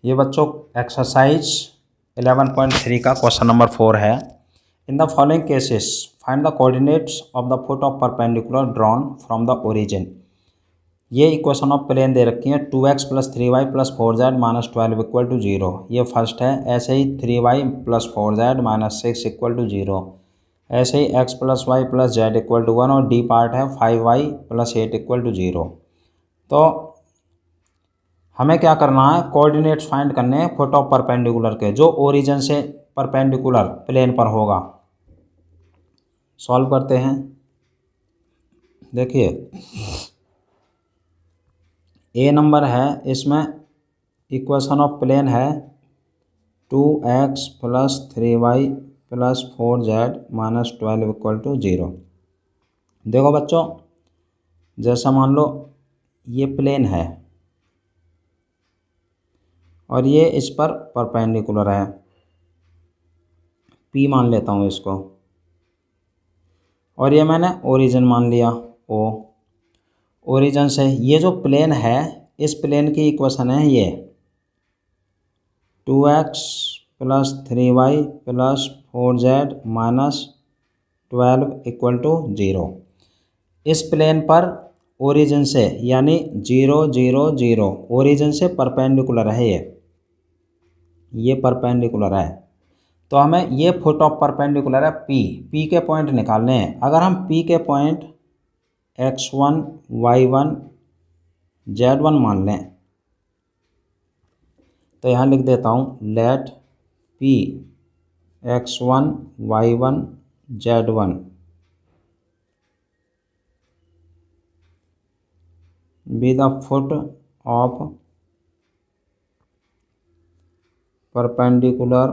ये बच्चों एक्सरसाइज 11.3 का क्वेश्चन नंबर 4 है। In the following cases find the coordinates of the foot of perpendicular drawn from the origin. ये equation of plane दे रखी है 2x + 3y + 4z - 12 = 0। ये first है। ऐसे ही 3y + 4z - 6 = 0। ऐसे ही x + y + z = 1 और डी पार्ट है 5y + 8 = 0। तो हमें क्या करना है, कोऑर्डिनेट्स फाइंड करने हैं फुट ऑफ परपेंडिकुलर के, जो ओरिजिन से परपेंडिकुलर प्लेन पर होगा। सॉल्व करते हैं। देखिए ए नंबर है, इसमें इक्वेशन ऑफ प्लेन है 2x + 3y + 4z - 12 = 0। देखो बच्चों, जैसा मान लो ये प्लेन है और ये इस पर परपेंडिकुलर है, P मान लेता हूँ इसको, और ये मैंने ओरिजिन मान लिया O। ओरिजिन से ये जो प्लेन है, इस प्लेन की इक्वेशन है ये 2x + 3y + 4z - 12 = 0। इस प्लेन पर ओरिजिन से यानी 0 0 0 ओरिजिन से परपेंडिकुलर है ये परपेंडिकुलर है। तो हमें ये फुट ऑफ परपेंडिकुलर है P के पॉइंट निकालने हैं। अगर हम P के पॉइंट x1 y1 z1 मान लें तो यहाँ लिख देता हूँ late P x1 y1 z1 be the foot of perpendicular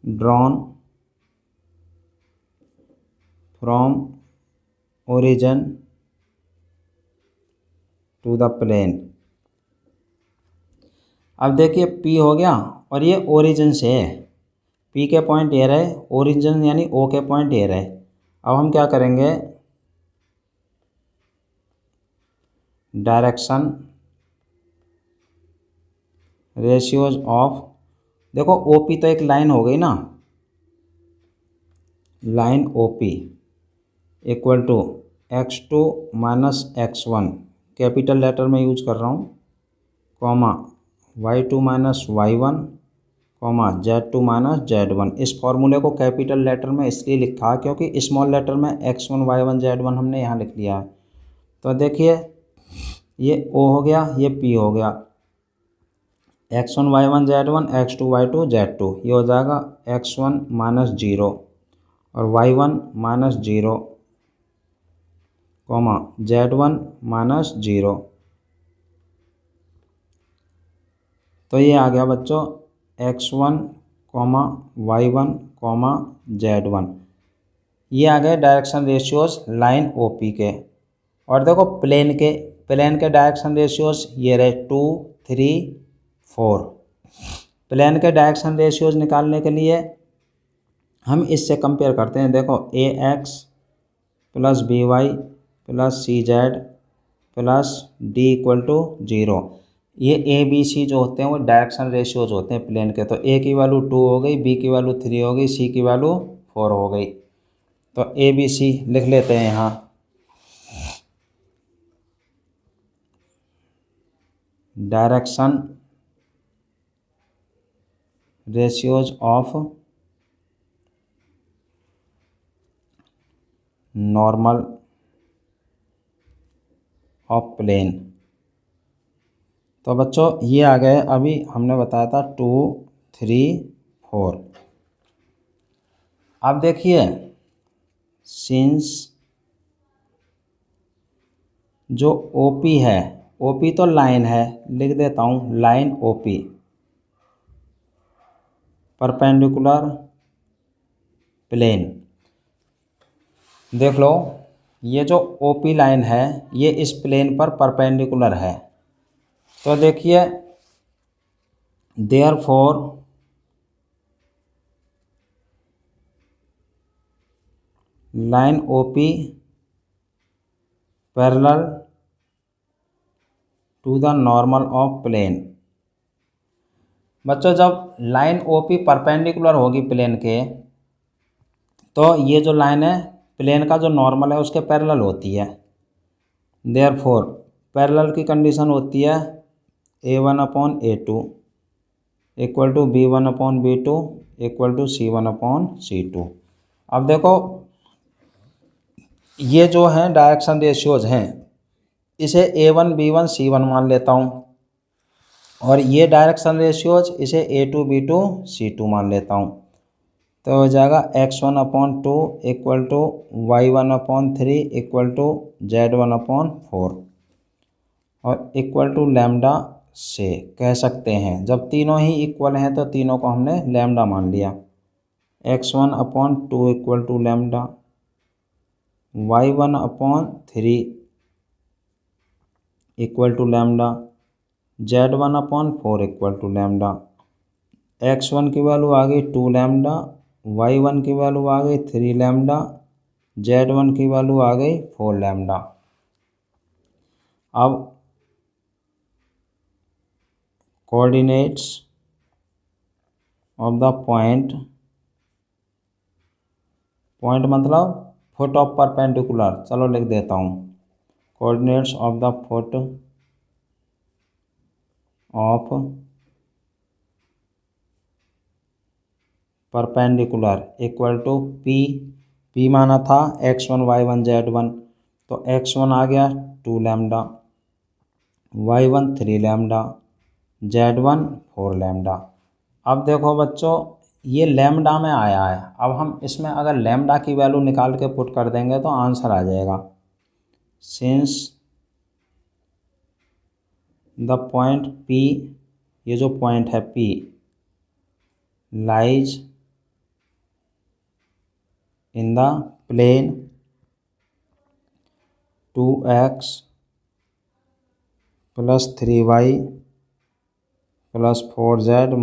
drawn from origin to the plane। अब देखिए P हो गया और ये ओरिजिन से है, P के पॉइंट ये रहे, ओरिजिन यानी O के पॉइंट ये रहे। अब हम क्या करेंगे, डायरेक्शन रेशियोज ऑफ, देखो OP तो एक लाइन हो गई ना, line OP = x2 - x1 capital letter में यूज कर रहा हूँ, comma y2 - y1 comma z2 - z1। इस फॉर्मूले को कैपिटल लेटर में इसलिए लिखा क्योंकि स्मॉल लेटर में x1 y1 z1 हमने यहाँ लिख लिया है। तो देखिए ये O हो गया, ये P हो गया, x1 y1 z1 x2 y2 z2, ये हो जाएगा x1 - 0 और y1 - 0 कॉमा z1 - 0। तो ये आ गया बच्चों x1 y1 z1। ये आ गए डायरेक्शन रेशियोज लाइन OP के। और देखो प्लेन के डायरेक्शन रेशियोज ये रहे 2 3 4। प्लेन के डायरेक्शन रेशियोज निकालने के लिए हम इससे कंपेयर करते हैं। देखो AX + BY + CZ + D = 0। ये ABC जो होते हैं वो डायरेक्शन रेशियोज होते हैं प्लेन के। तो A की वैल्यू 2 हो गई, B की वैल्यू 3 हो गई, C की वैल्यू 4 हो गई। तो ABC लिख लेते हैं यहाँ, direction ratios of normal of plane. तो बच्चों ये आ गए, अभी हमने बताया था 2 3 4। अब देखिए सिंस जो OP है, OP तो लाइन है, लिख देता हूँ लाइन OP परपेंडिकुलर प्लेन। देख लो ये जो OP लाइन है ये इस प्लेन पर परपेंडिकुलर है। तो देखिए therefore line OP parallel to the normal of plane. बच्चों जब लाइन ओपी परपेंडिकुलर होगी प्लेन के, तो ये जो लाइन है प्लेन का जो नॉर्मल है उसके पैरेलल होती है। देयरफॉर पैरेलल की कंडीशन होती है A1/A2 equal to B1/B2 equal to C1/C2। अब देखो ये जो है डायरेक्शन रेशियोज हैं, इसे A1 B1 C1 मान लेता हूँ, और ये डायरेक्शन रेशियोज इसे A2 B2 C2 मान लेता हूँ। तो हो जाएगा X1/2 equal to Y1/3 equal to Z1/4 और इक्वल टू लैम्डा से कह सकते हैं। जब तीनों ही इक्वल हैं तो तीनों को हमने लैम्डा मान लिया। X1/2 equal to lambda, Y1/3 equal to lambda, Z1/4 equal to lambda. X1 की वैल्यू आ गई 2 लैम्डा, Y1 की वैल्यू आ गई 3 लैम्डा, Z1 की वैल्यू आ गई 4 लैम्डा। अब coordinates of the point, point मतलब फुट ऑफ परपेंडिकुलर, चलो लिख देता हूँ। Coordinates of the foot of perpendicular equal to P माना था X1 Y1 Z1, तो X1 आ गया 2 lambda, Y1 3 lambda, Z1 4 lambda. अब देखो बच्चों ये लैम्डा में आया है, अब हम इसमें अगर लैम्डा की वैल्यू निकाल के पुट कर देंगे तो आंसर आ जाएगा। सिंस द पॉइंट P, ये जो पॉइंट है P lies in the plane 2x + 3y + 4z -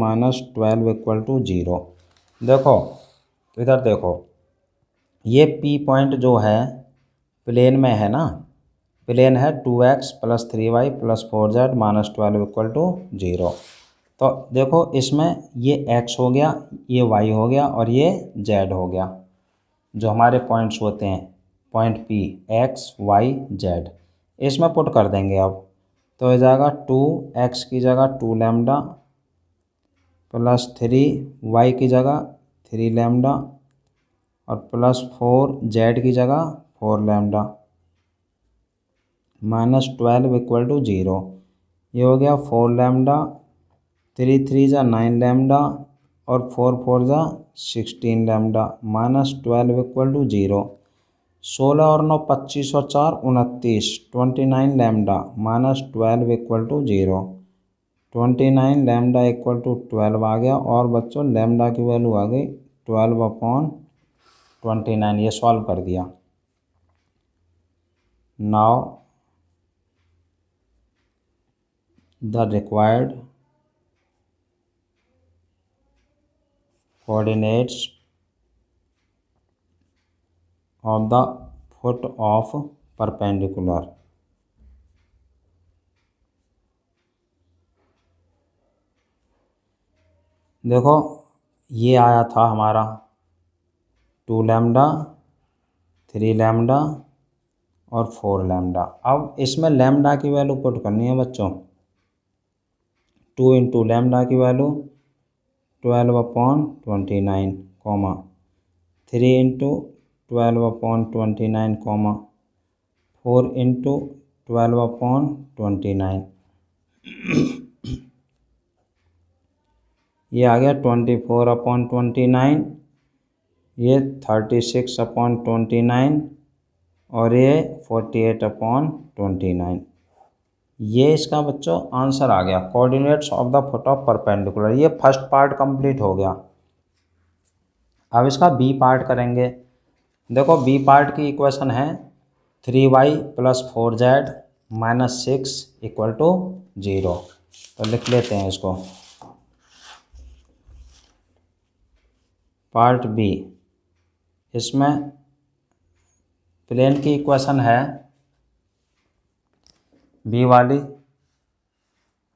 12 equal to 0। देखो इधर देखो, ये P पॉइंट जो है प्लेन में है ना, प्लेन है 2x + 3y + 4z - 12 equal to 0। तो देखो इसमें ये x हो गया, ये y हो गया और ये z हो गया, जो हमारे पॉइंट्स होते हैं point P x y z, इसमें पुट कर देंगे। अब तो हो जाएगा 2x की जगह 2 लैम्डा + 3y की जगह 3 लैम्डा और +4z की जगह 4 लैम्डा -12 इक्वल टू 0। ये हो गया 4 लैम्डा, 3 3 जा 9 लैम्डा और 4 4 जा 16 लैम्डा -12 इक्वल टू 0। 16 और 9 25 और 4 29, 29 lambda -12 equal to 0। 29 lambda equal to 12 आ गया, और बच्चों लैम्डा की वैल्यू आ गई 12/29। ये सॉल्व कर दिया। Now the required coordinates of the foot of perpendicular. देखो ये आया था हमारा 2 लैम्डा, 3 लैम्डा और 4 लैम्डा। अब इसमें लैम्डा की वैल्यू पुट करनी है बच्चों। 2 × लैम्डा की वैल्यू 12/29, 3 × 12/29, 4 × 12/29। ये आ गया 24/29, ये 36/29 और ये 48/29। ये इसका बच्चों आंसर आ गया, coordinates of the foot of perpendicular. ये फर्स्ट पार्ट कंप्लीट हो गया। अब इसका बी पार्ट करेंगे। देखो बी पार्ट की इक्वेशन है 3y + 4z - 6 इक्वल टू 0। तो लिख लेते हैं इसको। पार्ट बी, इसमें प्लेन की इक्वेशन है बी वाली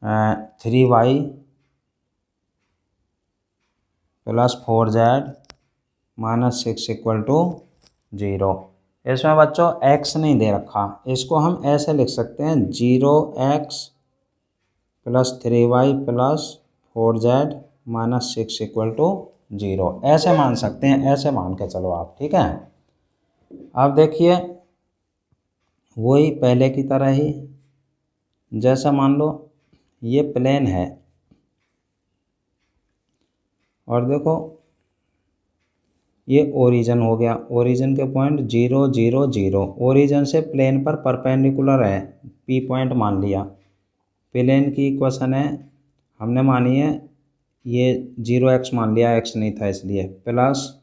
3y plus 4z minus 6 equal to 0। इसमें बच्चों x नहीं दे रखा, इसको हम ऐसे लिख सकते हैं 0x plus 3y plus 4z minus 6 equal to 0, ऐसे मान सकते हैं, ऐसे मान के चलो आप, ठीक है। अब देखिए वही पहले की तरह ही, जैसा मान लो ये प्लेन है और देखो ये ओरिजिन हो गया, ओरिजिन के पॉइंट 0 0 0, ओरिजिन से प्लेन पर परपेंडिकुलर है, पी पॉइंट मान लिया। प्लेन की इक्वेशन है हमने मानी है ये 0x मान लिया, x नहीं था इसलिए, plus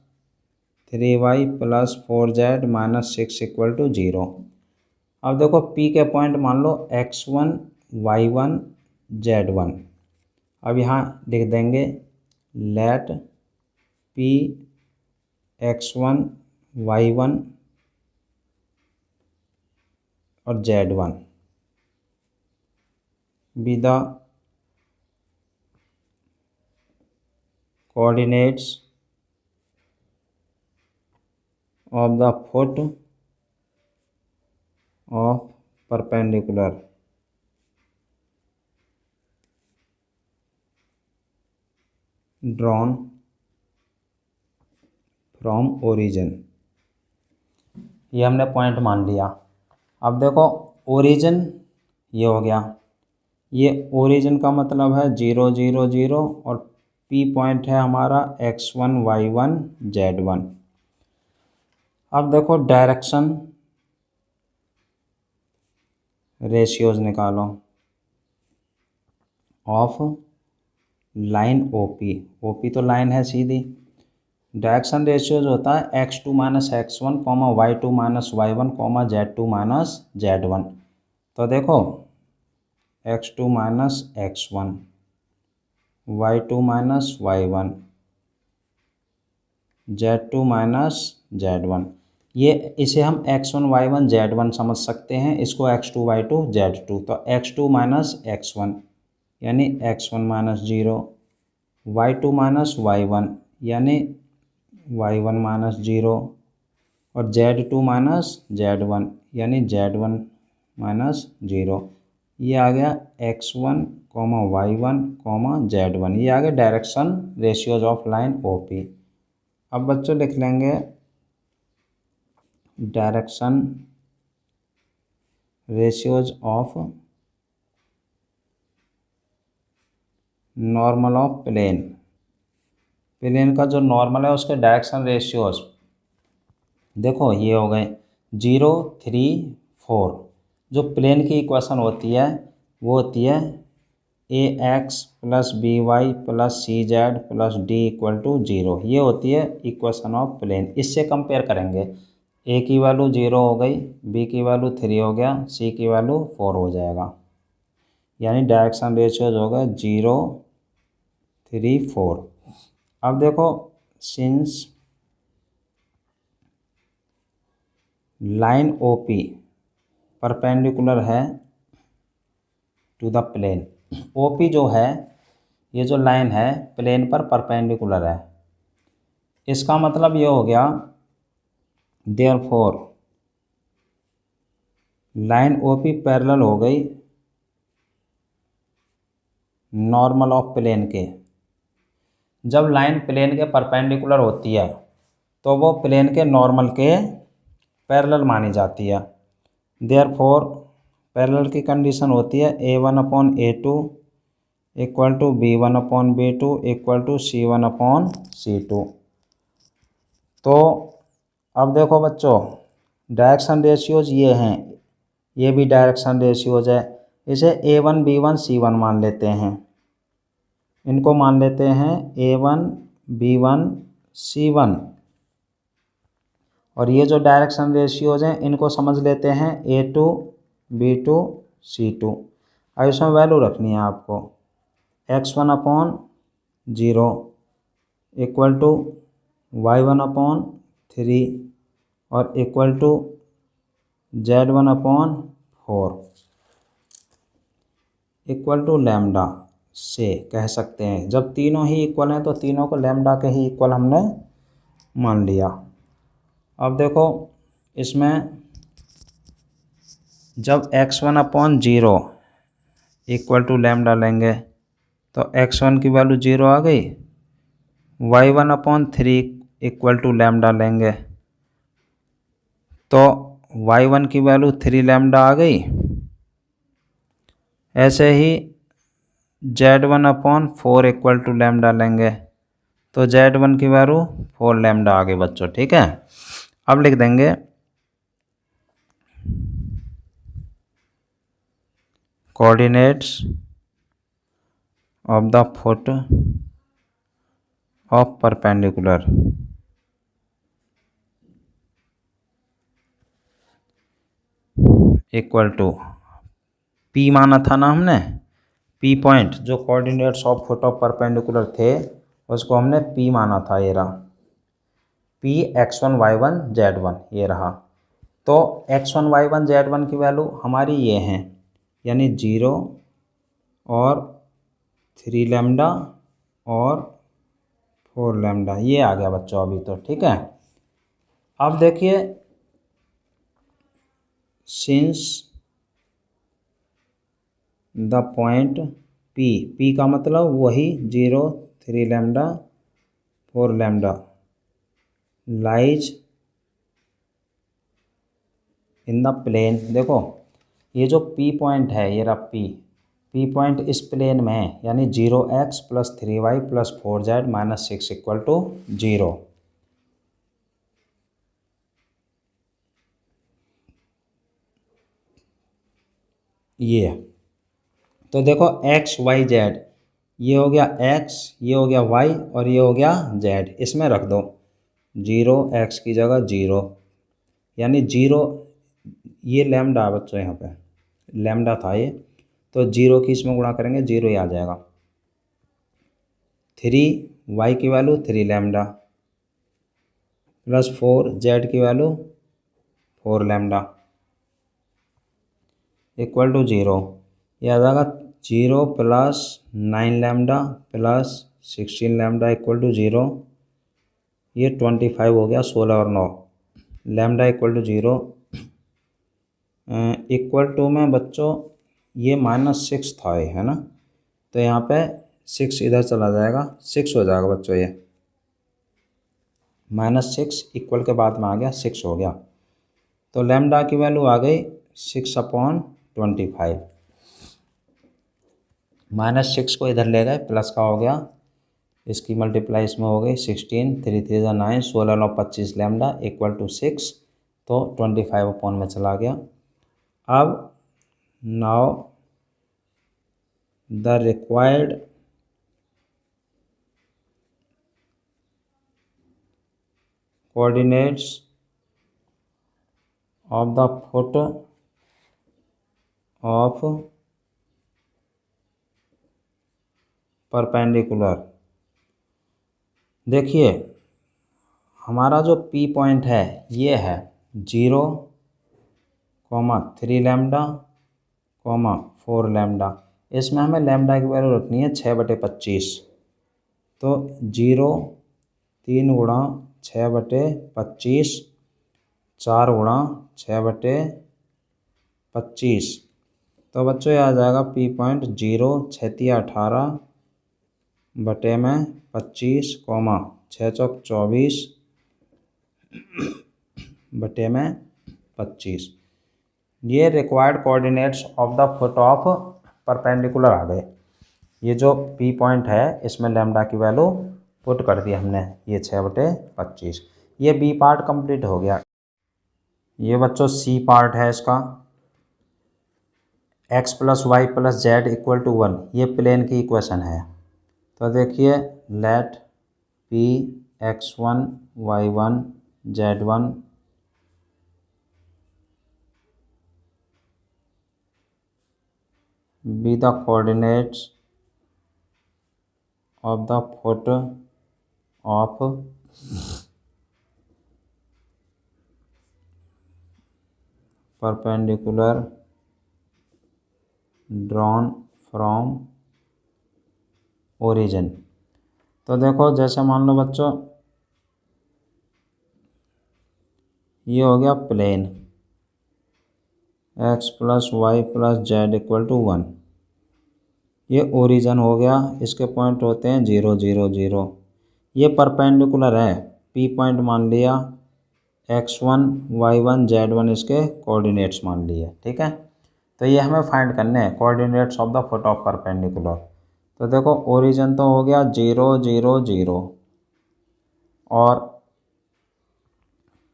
3y plus 4z minus 6 equal to 0। अब देखो p के पॉइंट मान लो x1 y1 z1। अब यहाँ लिख देंगे लेट p x1 y1 और z1 be the coordinates of the foot of perpendicular drawn from origin। ये हमने पॉइंट मान लिया। अब देखो ओरिजिन ये हो गया, ये ओरिजिन का मतलब है 0 0 0 और पी पॉइंट है हमारा x1 y1 z1। अब देखो डायरेक्शन रेशियोज निकालो ऑफ लाइन ओपी, ओपी तो लाइन है सीधी। डायरेक्शन रेशियोज होता है x2 minus x1 y2 minus y1 z2 minus z1। तो देखो x2 minus x1 y2 minus y1 z2 minus z1, ये इसे हम x1 y1 z1 समझ सकते हैं, इसको x2 y2 z2। तो x2 माइनस x1 यानी x1 minus 0, y2 minus y1 यानी y1 माइनस 0 और z2 माइनस z1 यानी z1 माइनस 0। ये आ गया x1 y1 z1, ये आ गया direction ratios of line OP. अब बच्चों लिख लेंगे direction ratios of normal of plane, plane का जो नॉर्मल है उसके डायरेक्शन रेशियोज देखो ये हो गए 0 3 4। जो प्लेन की इक्वेशन होती है वो होती है ax plus b y plus c z plus d equal to 0, ये होती है इक्वेशन ऑफ प्लेन। इससे कंपेयर करेंगे, ए की वैल्यू 0 हो गई, बी की वैल्यू 3 हो गया, सी की वैल्यू 4 हो जाएगा, यानी डायरेक्शन रेशियोज होगा 0 3 4। अब देखो सिंस लाइन ओपी परपेंडिकुलर है टू द प्लेन, ओपी जो है ये जो लाइन है प्लेन पर परपेंडिकुलर है, इसका मतलब ये हो गया देयरफॉर लाइन ओपी पैरेलल हो गई नॉर्मल ऑफ प्लेन के। जब लाइन प्लेन के परपेंडिकुलर होती है तो वो प्लेन के नॉर्मल के पैरेलल मानी जाती है। देयरफॉर पैरेलल की कंडीशन होती है a1/a2 equal to b1/b2 equal to c1/c2। तो अब देखो बच्चों डायरेक्शन रेशियोज ये हैं, ये भी डायरेक्शन रेशियोज है, इसे a1 b1 c1 मान लेते हैं, इनको मान लेते हैं a1 b1 c1, और ये जो डायरेक्शन रेशियोज हैं इनको समझ लेते हैं a2 b2 c2। अब इसमें वैल्यू रखनी है आपको x1/0 इक्वल टू y1/3 और equal to z1/4। Equal to lambda से कह सकते हैं। जब तीनों ही इक्वल हैं तो तीनों को लैम्डा के ही इक्वल हमने मान लिया। अब देखो इसमें जब x1/0 इक्वल टू लैम्डा लेंगे तो x1 की वैल्यू 0 आ गई। y1/3 इक्वल टू लैम्डा लेंगे तो y1 की वैल्यू 3 लैम्डा आ गई। ऐसे ही z1/4 इक्वल टू लैम्डा लेंगे तो z1 की वैल्यू 4 लैम्डा आ गई बच्चों। ठीक है, अब लिख देंगे coordinates of the foot of perpendicular equal to P माना था ना हमने, P पॉइंट जो coordinates of foot of perpendicular थे उसको हमने P माना था। ये रहा P x1 y1 z1 ये रहा। तो x1 y1 z1 की वैल्यू हमारी ये हैं, यानी 0 और 3 लैम्डा और 4 लैम्डा, ये आ गया बच्चों अभी तो। ठीक है, अब देखिए सिंस द पॉइंट P का मतलब वही 0 3 lambda 4 lambda lies in the plane. देखो ये जो P पॉइंट है, ये रहा P पॉइंट इस प्लेन में है, यानी 0x + 3y + 4z - 6 equal to 0। ये तो देखो x y z, ये हो गया x, ये हो गया y और ये हो गया z। इसमें रख दो 0x की जगह 0, यानी 0 ये लैम्डा बच्चों यहाँ पे लैम्डा था ये, तो 0 की इसमें गुणा करेंगे 0 ही आ जाएगा। 3 y की वैल्यू 3 लैम्डा + 4 z की वैल्यू 4 लैम्डा इक्वल टू 0। यह आ जाएगा 0 + 9 लैम्डा + 16 लैम्डा इक्वल टू 0। ये 25 हो गया, 16 और 9 lambda equal to 0। Equal to में बच्चों ये -6 था ये, है ना, तो यहाँ पे 6 इधर चला जाएगा, 6 हो जाएगा बच्चों। ये -6 इक्वल के बाद में आ गया 6 हो गया, तो लैम्डा की वैल्यू आ गई 6/25। -6 को इधर ले गए, प्लस का हो गया, इसकी मल्टीप्लाई इसमें हो गई 16, 3 3 9, 16 9 25 लैम्डा इक्वल टू 6, तो 25 में चला गया। अब now the required coordinates of the foot of perpendicular. देखिए हमारा जो P पॉइंट है ये है 0, 3 लैम्डा, 4 लैम्डा। इसमें हमें लैम्डा की वैल्यू रखनी है 6/25, तो 0 3 गुणा 6/25, 4 गुणा 6/25, तो बच्चों ये आ जाएगा P पॉइंट 0 6 18 बटे में 25, 6 चौक 24 बटे में 25। ये required coordinates of the foot of perpendicular आ गए। ये जो P पॉइंट है इसमें लैम्डा की वैल्यू पुट कर दी हमने, ये 6/25। ये B पार्ट कंप्लीट हो गया। ये बच्चों C पार्ट है इसका, x + y + z = 1, ये प्लेन की इक्वेशन है। तो देखिए late P x1 y1 z1 be the coordinates of the foot of perpendicular drawn from origin. तो देखो जैसे मान लो बच्चों ये हो गया plane x plus y plus z equal to 1, ये ओरिजिन हो गया, इसके पॉइंट होते हैं 0 0 0। ये परपेंडिकुलर है, P पॉइंट मान लिया, x1 y1 z1 इसके कोऑर्डिनेट्स मान लिए, ठीक है। तो ये हमें फाइंड करने हैं coordinates of the foot of perpendicular. तो देखो ओरिजिन तो हो गया 0 0 0 और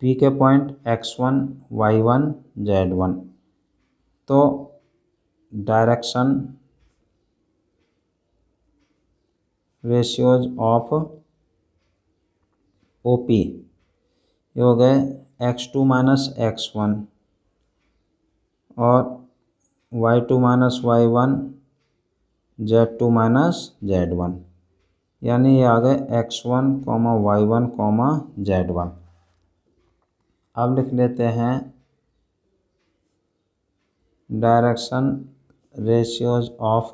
P के पॉइंट x1 y1 z1। तो डायरेक्शन रेशियोज ऑफ OP ये हो गए x2 माइनस x1 और y2 minus y1 z2 minus z1, यानी ये आ गए x1 y1 z1। अब लिख लेते हैं direction ratios of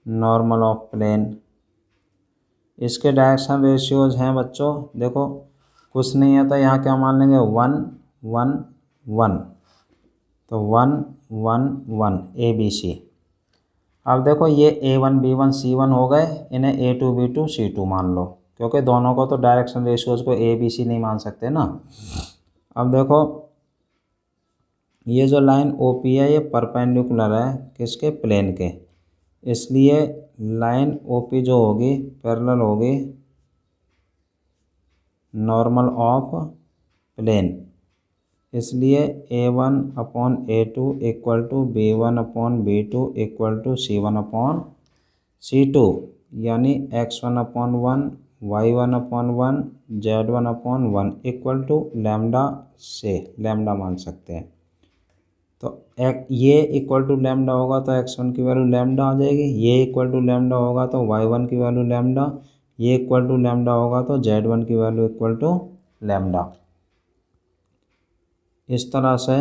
normal of plane. इसके डायरेक्शन रेशियोज हैं बच्चों, देखो कुछ नहीं है तो यहाँ क्या मान लेंगे 1 1 1, तो 1 1 1 ABC। अब देखो ये A1 B1 C1 हो गए, इन्हें A2 B2 C2 मान लो, क्योंकि दोनों को तो डायरेक्शन रेशियोज को ABC नहीं मान सकते ना। अब देखो ये जो लाइन OP है ये परपेंडिकुलर है किसके, प्लेन के, इसलिए लाइन OP जो होगी पैरेलल होगी नॉर्मल ऑफ प्लेन, इसलिए A1 upon A2 equal to B1 upon B2 equal to C1 upon C2, यानी x1 upon 1 y1 upon 1 z1 upon 1 equal to lambda से लैम्डा मान सकते हैं। तो ये इक्वल टू लैम्डा होगा तो x1 की वैल्यू लैम्डा आ जाएगी, ये इक्वल टू लैम्डा होगा तो y1 की वैल्यू लैम्डा, ये इक्वल टू लैम्डा होगा तो z1 की वैल्यू इक्वल टू लैम्डा। इस तरह से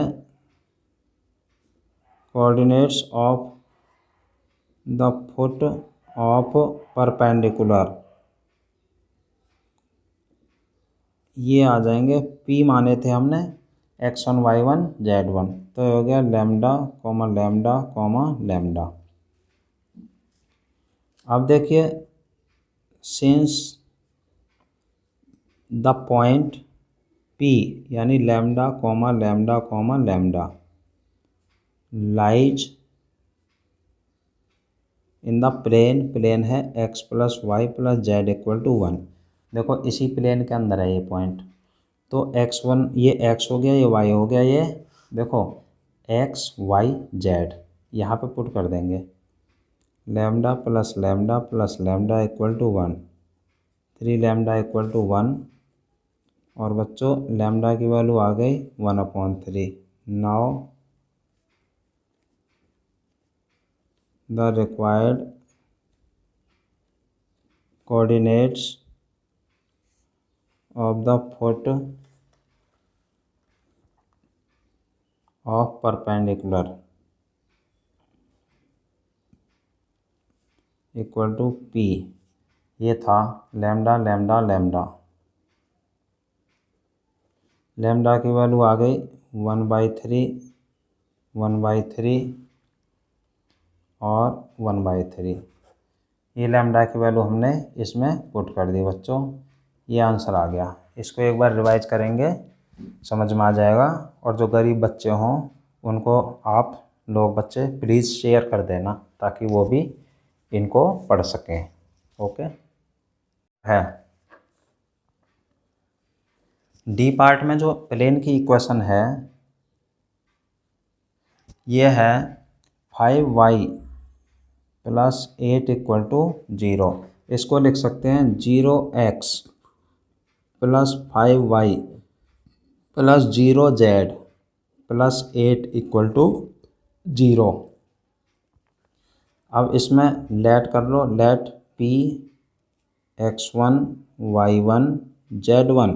coordinates of the foot of perpendicular ये आ जाएंगे, P माने थे हमने x1 y1 z1, तो हो गया लैम्डा लैम्डा लैम्डा। अब देखिए सिंस द पॉइंट P यानी lambda lambda lambda lies in the plane है x plus y plus z equal to 1। देखो इसी प्लेन के अंदर है ये पॉइंट, तो x1 ये x हो गया, ये y हो गया, ये देखो x y z यहाँ पे पुट कर देंगे, lambda plus lambda equal to 1, 3 lambda equal to 1, और बच्चों लैम्डा की वैल्यू आ गई 1/3। Now the required coordinates of the foot of perpendicular equal to P, ये था लैम्डा लैम्डा लैम्डा, लैम्डा की वैल्यू आ गई 1/3 और 1/3, ये लैम्डा की वैल्यू हमने इसमें पुट कर दी बच्चों, ये आंसर आ गया। इसको एक बार रिवाइज करेंगे समझ में आ जाएगा, और जो गरीब बच्चे हों उनको आप लोग बच्चे प्लीज़ शेयर कर देना ताकि वो भी इनको पढ़ सकें। ओके है डी पार्ट में जो प्लेन की इक्वेशन है ये है 5y प्लस 8 इक्वल टू 0। इसको लिख सकते हैं 0x plus 5y plus 0z plus 8 equal to 0। अब इसमें लेट कर लो, let P x1 y1 z1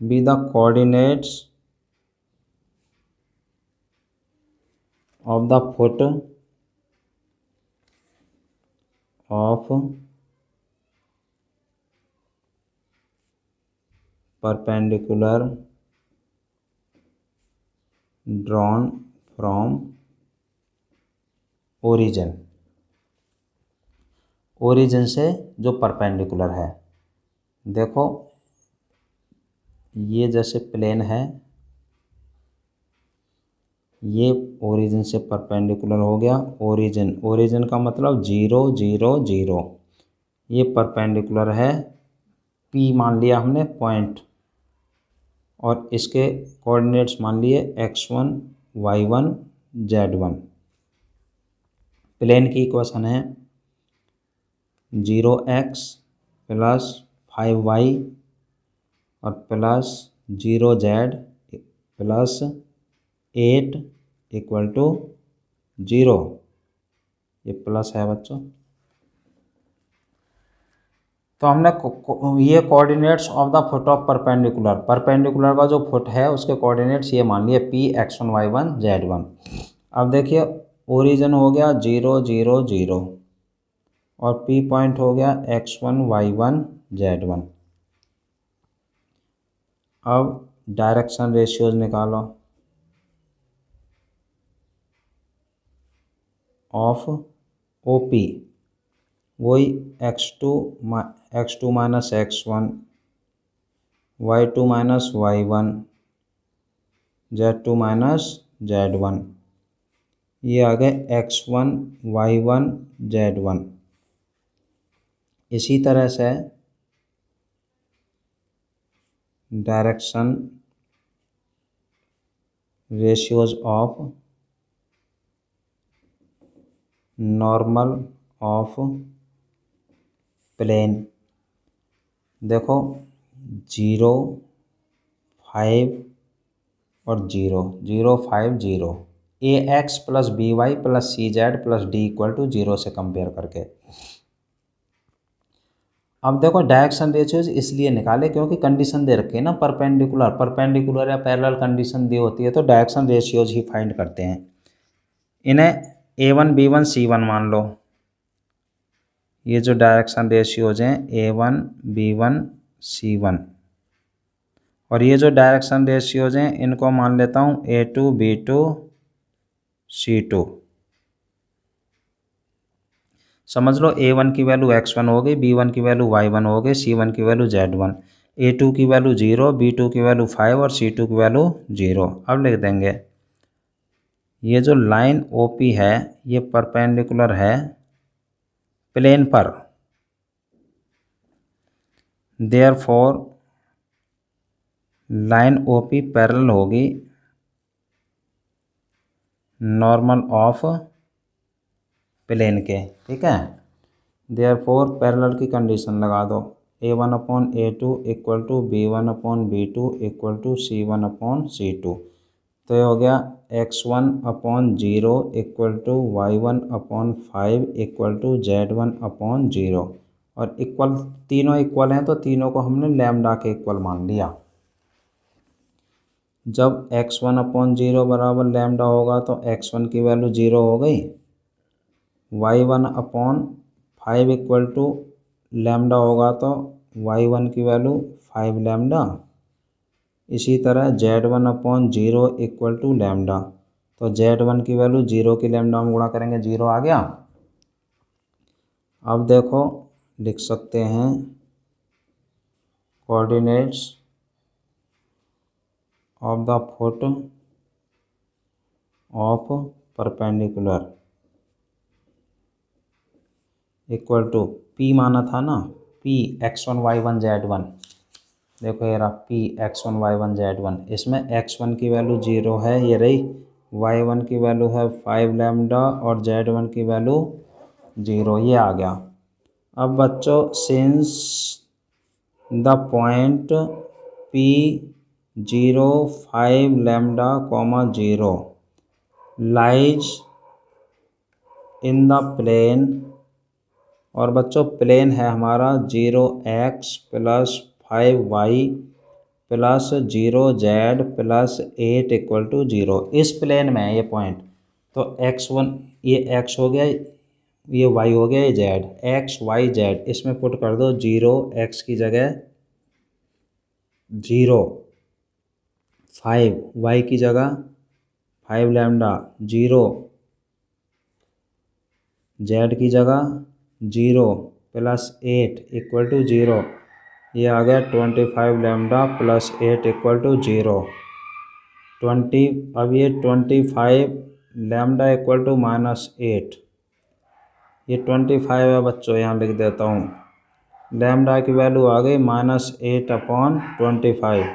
be the coordinates of the foot of perpendicular drawn from origin, origin से जो परपेंडिकुलर है। देखो ये जैसे प्लेन है, ये ओरिजिन से परपेंडिकुलर हो गया। ओरिजिन, ओरिजिन का मतलब 0 0 0, ये परपेंडिकुलर है। P मान लिया हमने पॉइंट, और इसके कोऑर्डिनेट्स मान लिए x1 y1 z1। प्लेन की इक्वेशन है 0x प्लस 5y और plus 0z plus 8 equal to 0। ये प्लस है बच्चों। तो हमने ये coordinates of the foot of perpendicular, perpendicular का जो फुट है उसके कोऑर्डिनेट्स ये मान लिए P x1 y1 z1। अब देखिए ओरिजिन हो गया 0 0 0 और P पॉइंट हो गया x1 y1 z1। अब डायरेक्शन रेशियोज निकालो ऑफ OP, वही x2 minus x1 y2 minus y1 z2 minus z1, ये आ गए x1 y1 z1। इसी तरह से direction ratios of normal of plane. देखो 0 5 और 0 0 5 0, AX plus BY plus CZ plus D equal to 0 से कंपेयर करके। अब देखो डायरेक्शन रेशियोज इसलिए निकाले क्योंकि कंडीशन दे रखी है ना, परपेंडिकुलर या पैरेलल कंडीशन दी होती है तो डायरेक्शन रेशियोज ही फाइंड करते हैं। इन्हें A1 B1 C1 मान लो, ये जो डायरेक्शन रेशियोज हैं A1 B1 C1, और ये जो डायरेक्शन रेशियोज हैं इनको मान लेता हूँ A2 B2 C2। समझ लो A1 की वैल्यू x1 हो गई, B1 की वैल्यू y1 हो गई, C1 की वैल्यू z1, A2 की वैल्यू 0, B2 की वैल्यू 5 और C2 की वैल्यू 0। अब लिख देंगे ये जो लाइन OP है ये परपेंडिकुलर है प्लेन पर, देयरफॉर लाइन OP पैरेलल होगी नॉर्मल ऑफ प्लेन के, ठीक है। देयरफॉर पैरेलल की कंडीशन लगा दो, A1 upon A2 equal to B1 upon B2 equal to C1 upon C2। तो ये हो गया x1 upon 0 equal to y1 upon 5 equal to z1 upon 0, और इक्वल तीनों इक्वल हैं तो तीनों को हमने लैम्डा के इक्वल मान लिया। जब x1 अपॉन 0 बराबर लैम्डा होगा तो x1 की वैल्यू 0 हो गई, y1 upon 5 equal to lambda होगा तो y1 की वैल्यू 5 लैम्डा। इसी तरह z1 upon 0 equal to lambda, तो z1 की वैल्यू 0 की लैम्डा में गुणा करेंगे 0 आ गया। अब देखो लिख सकते हैं coordinates of the foot of perpendicular equal to P माना था ना, P x1 y1 z1। देखो ये रहा P x1 y1 z1, इसमें x1 की वैल्यू 0 है ये रही, y1 की वैल्यू है 5 लैम्डा और z1 की वैल्यू 0, ये आ गया। अब बच्चों since the point P 0 5 lambda 0 lies in the plane, और बच्चों प्लेन है हमारा 0x plus 5y plus 0z plus 8 equal to 0। इस प्लेन में है ये पॉइंट, तो x1 ये x हो गया, ये y हो गया, ये z, x y z, इसमें पुट कर दो 0, x की जगह 0, 5 y की जगह 5 लैम्डा, 0 z की जगह 0 प्लस 8 इक्वल टू 0। ये आ गया 25 लैम्डा प्लस 8 इक्वल टू 0। 20, अब ये 25 लैम्डा इक्वल टू -8, ये 25 है बच्चों, यहाँ लिख देता हूँ। लैम्डा की वैल्यू आ गई -8/25।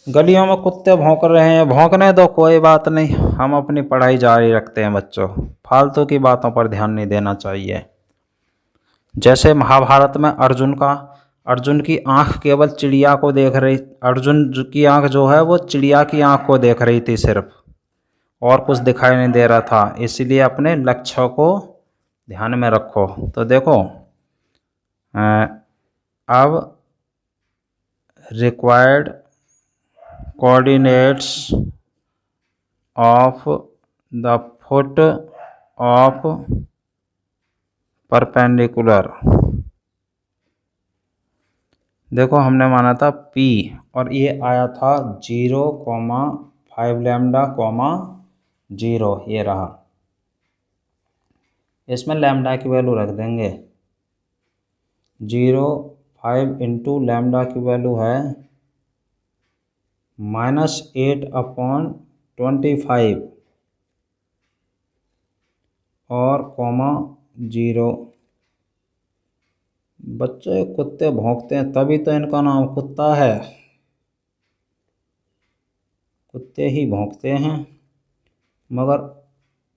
गलियों में कुत्ते भौंक रहे हैं, भौंकने दो, कोई बात नहीं, हम अपनी पढ़ाई जारी रखते हैं बच्चों। फालतू की बातों पर ध्यान नहीं देना चाहिए। जैसे महाभारत में अर्जुन की आंख केवल चिड़िया को देख रही, अर्जुन की आंख जो है वो चिड़िया की आंख को देख रही थी सिर्फ, और कुछ दिखाई नहीं दे रहा था। इसीलिए अपने लक्ष्य को ध्यान में रखो। तो देखो अब required coordinates of the foot of perpendicular, देखो हमने माना था P और ये आया था 0, 5 लैम्डा, 0, ये रहा। इसमें लैम्डा की वैल्यू रख देंगे 0, 5 इंटू लैम्डा की वैल्यू है -8/25 और 0। बच्चे कुत्ते भौंकते हैं तभी तो इनका नाम कुत्ता है, कुत्ते ही भौंकते हैं। मगर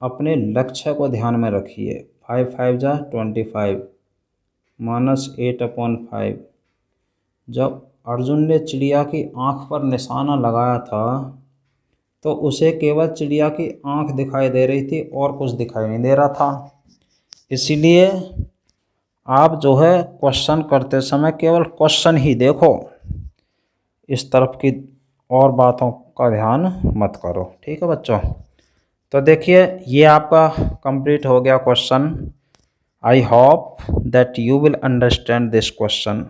अपने लक्ष्य को ध्यान में रखिए। 5 5 जा 25 -8/5। जब अर्जुन ने चिड़िया की आंख पर निशाना लगाया था तो उसे केवल चिड़िया की आंख दिखाई दे रही थी और कुछ दिखाई नहीं दे रहा था। इसीलिए आप जो है क्वेश्चन करते समय केवल क्वेश्चन ही देखो, इस तरफ की और बातों का ध्यान मत करो। ठीक है बच्चों, तो देखिए ये आपका कंप्लीट हो गया question. I hope that you will understand this question.